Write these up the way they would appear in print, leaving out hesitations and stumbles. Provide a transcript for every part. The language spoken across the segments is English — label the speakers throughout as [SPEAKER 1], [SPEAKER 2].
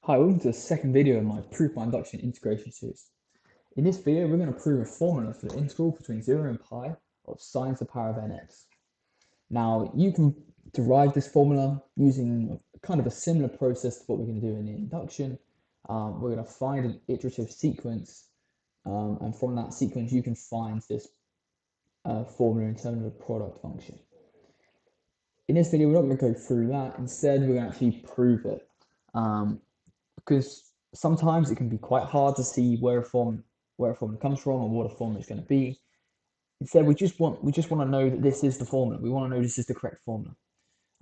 [SPEAKER 1] Hi, welcome to the second video of my Proof by Induction integration series. In this video, we're going to prove a formula for the integral between 0 and pi of sine to the power of nx. Now, you can derive this formula using kind of a similar process to what we're going to do in the induction. We're going to find an iterative sequence, and from that sequence, you can find this formula in terms of a product function. In this video, we're not going to go through that. Instead, we're going to actually prove it. Because sometimes it can be quite hard to see where a formula comes from and what a formula is going to be. Instead, we just want to know that this is the formula. We want to know this is the correct formula,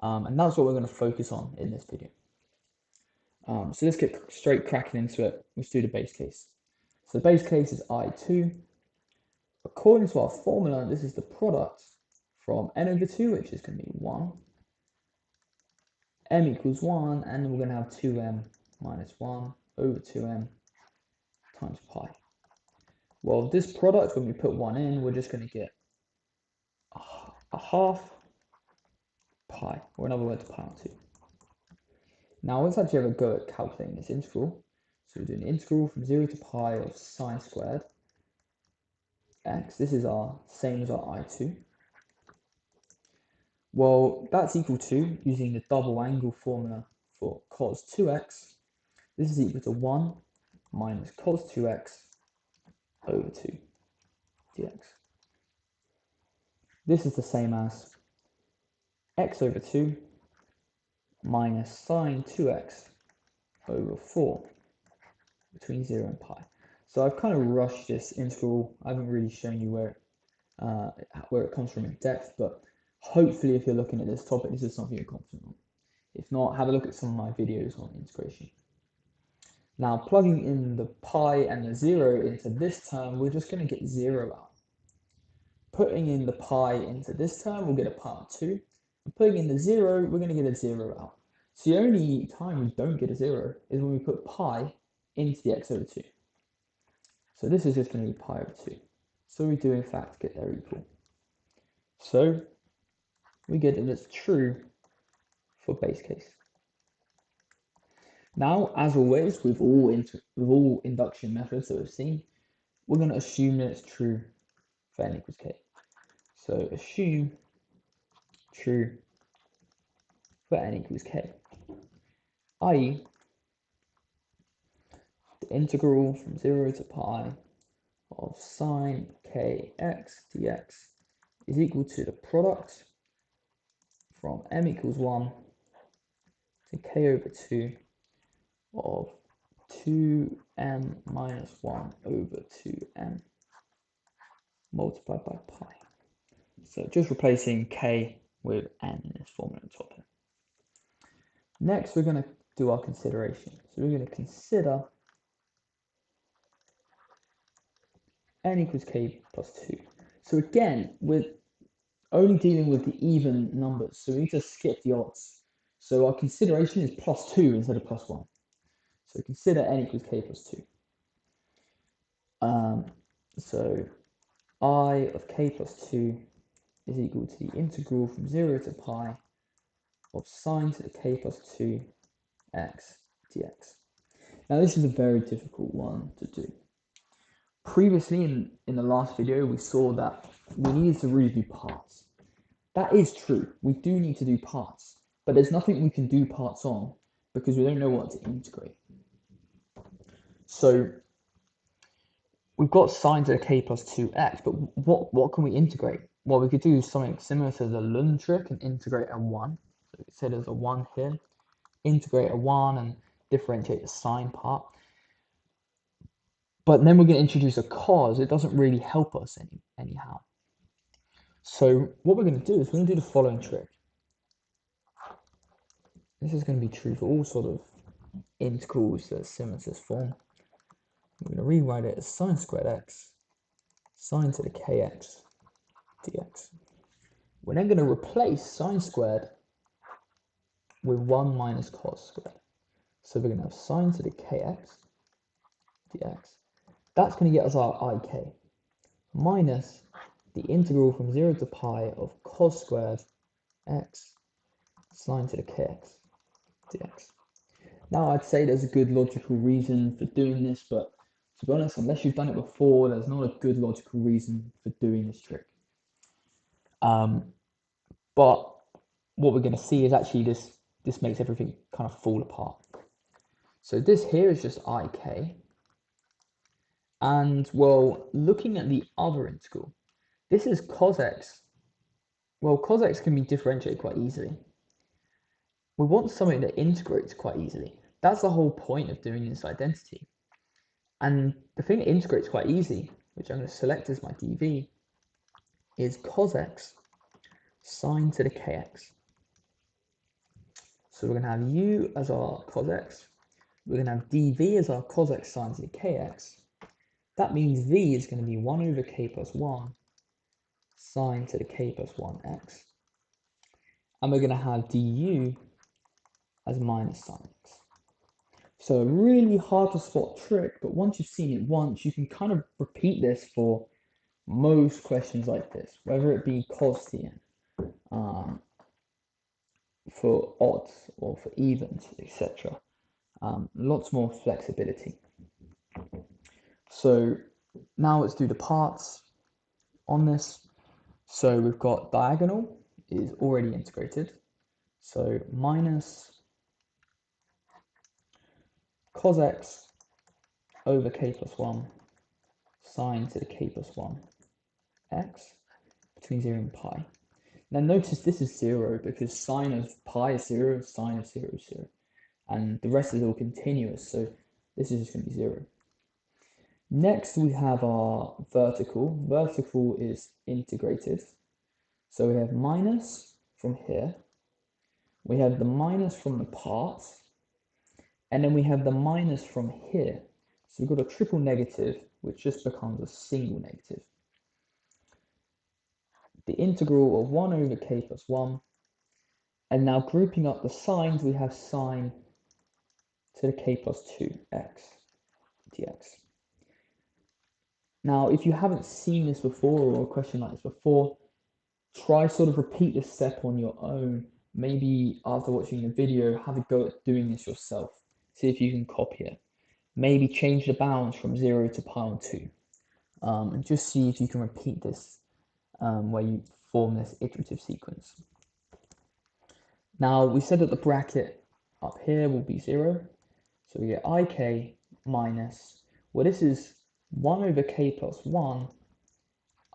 [SPEAKER 1] and that's what we're going to focus on in this video. So let's get straight cracking into it. Let's do the base case. So the base case is I2. According to our formula, this is the product from n over 2, which is going to be 1, m equals 1, and then we're going to have 2m minus 1 over 2m times pi. Well, this product, when we put 1 in, we're just going to get a half pi, or in other words, pi on 2. Now, let's actually have a go at calculating this integral. So we're doing the integral from 0 to pi of sine squared x. This is our same as our I2. Well, that's equal to, using the double angle formula for cos 2x, this is equal to 1 minus cos 2x over 2 dx. This is the same as x over 2 minus sine 2x over 4 between 0 and pi. So I've kind of rushed this integral. I haven't really shown you where it comes from in depth, but hopefully if you're looking at this topic, this is something you're confident on. If not, have a look at some of my videos on integration. Now, plugging in the pi and the 0 into this term, we're just going to get 0 out. Putting in the pi into this term, we'll get a pi on 2. And putting in the 0, we're going to get a 0 out. So the only time we don't get a 0 is when we put pi into the x over 2. So this is just going to be pi over 2. So we do, in fact, get their equal. So we get that it's true for base case. Now, as always, with all induction methods that we've seen, we're going to assume that it's true for n equals k. So assume true for n equals k, i.e. the integral from 0 to pi of sine kx dx is equal to the product from m equals 1 to k over 2 of 2m minus 1 over 2m multiplied by pi. So just replacing k with n in this formula on top here. Next, we're going to do our consideration. So we're going to consider n equals k plus 2. So again, we're only dealing with the even numbers, so we need to skip the odds. So our consideration is plus 2 instead of plus 1. So consider n equals k plus 2. So I of k plus 2 is equal to the integral from 0 to pi of sine to the k plus 2 x dx. Now this is a very difficult one to do. Previously in the last video, we saw that we needed to really do parts. That is true. We do need to do parts, but there's nothing we can do parts on because we don't know what to integrate. So we've got sine to the k plus 2x, but what can we integrate? Well, we could do something similar to the Lund trick and integrate a 1. So we say there's a 1 here, integrate a 1 and differentiate the sine part. But then we're going to introduce a cos. It doesn't really help us anyhow. So what we're going to do is we're going to do the following trick. This is going to be true for all sort of integrals that are similar to this form. We're going to rewrite it as sine squared x, sine to the kx dx. We're then going to replace sine squared with 1 minus cos squared. So we're going to have sine to the kx dx. That's going to get us our ik minus the integral from 0 to pi of cos squared x sine to the kx dx. Now, I'd say there's a good logical reason for doing this, but to be honest, unless you've done it before, there's not a good logical reason for doing this trick. But what we're going to see is actually this makes everything kind of fall apart. So this here is just ik. And, well, looking at the other integral, this is cos x. Well, cos x can be differentiated quite easily. We want something that integrates quite easily. That's the whole point of doing this identity. And the thing that integrates quite easy, which I'm going to select as my dv, is cos x sine to the kx. So we're going to have u as our cos x. We're going to have dv as our cos x sine to the kx. That means v is going to be 1 over k plus 1 sine to the k plus 1x. And we're going to have du as minus sine x. So a really hard to spot trick, but once you've seen it once, you can kind of repeat this for most questions like this, whether it be cos tn, for odds or for evens, etc. Lots more flexibility. So now let's do the parts on this. So we've got diagonal is already integrated. So minus cos x over k plus 1 sine to the k plus 1 x between 0 and pi. Now notice this is 0 because sine of pi is 0, sine of 0 is 0. And the rest is all continuous, so this is just going to be 0. Next we have our vertical. Vertical is integrated. So we have minus from here. We have the minus from the parts. And then we have the minus from here. So we've got a triple negative, which just becomes a single negative. The integral of 1 over k plus 1. And now grouping up the signs, we have sine to the k plus 2x dx. Now, if you haven't seen this before or a question like this before, try sort of repeat this step on your own. Maybe after watching the video, have a go at doing this yourself. See if you can copy it. Maybe change the bounds from 0 to pi on 2. And just see if you can repeat this where you form this iterative sequence. Now, we said that the bracket up here will be 0. So we get ik minus, well, this is 1 over k plus 1,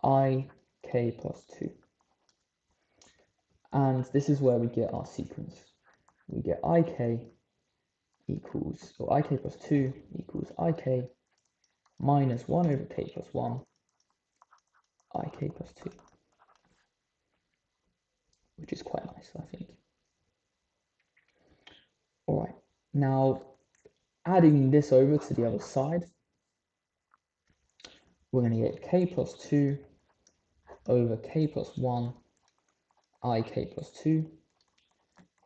[SPEAKER 1] ik plus 2. And this is where we get our sequence. We get ik equals, or ik plus 2 equals ik minus 1 over k plus 1, ik plus 2. Which is quite nice, I think. All right, now adding this over to the other side, we're going to get k plus 2 over k plus 1, ik plus 2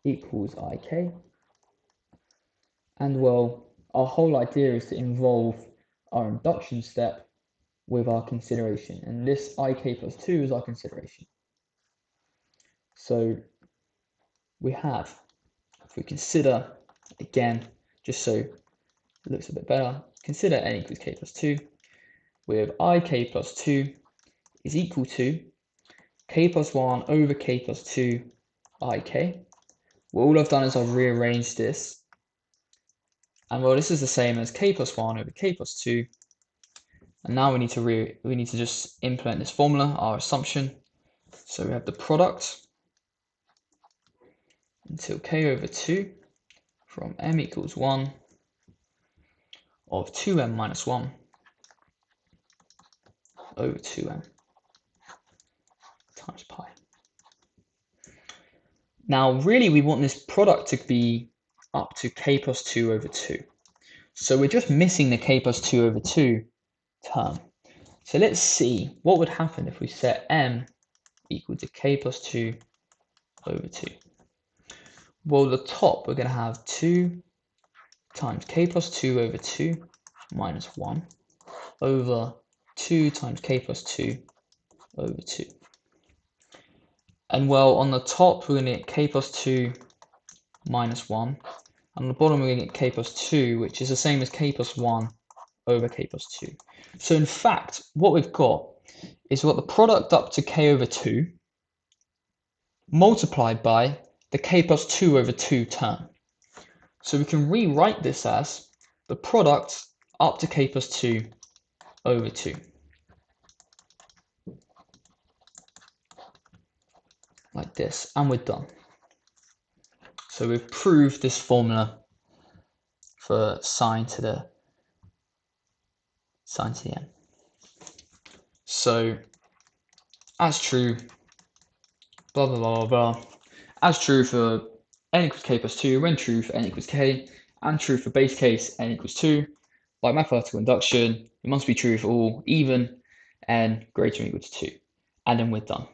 [SPEAKER 1] equals ik. And well, our whole idea is to involve our induction step with our consideration. And this ik plus 2 is our consideration. So we have, if we consider, again, just so it looks a bit better, consider n equals k plus 2. We have ik plus 2 is equal to k plus 1 over k plus 2 ik. Well, all I've done is I've rearranged this. And well, this is the same as k plus 1 over k plus 2. And now we need to just implement this formula, our assumption. So we have the product until k over 2 from m equals 1 of 2m minus 1 over 2m times pi. Now, really, we want this product to be up to k plus 2 over 2. So we're just missing the k plus 2 over 2 term. So let's see what would happen if we set m equal to k plus 2 over 2. Well, the top, we're going to have 2 times k plus 2 over 2 minus 1 over 2 times k plus 2 over 2. And well, on the top, we're going to get k plus 2 minus 1. And on the bottom we're going to get k plus 2, which is the same as k plus 1 over k plus 2. So in fact, what we've got is what the product up to k over 2 multiplied by the k plus 2 over 2 term. So we can rewrite this as the product up to k plus 2 over 2. Like this, and we're done. So we've proved this formula for sine to the n. So as true, blah blah blah blah, as true for n equals k plus 2, when true for n equals k, and true for base case n equals 2. By mathematical induction, it must be true for all even n greater than or equal to 2. And then we're done.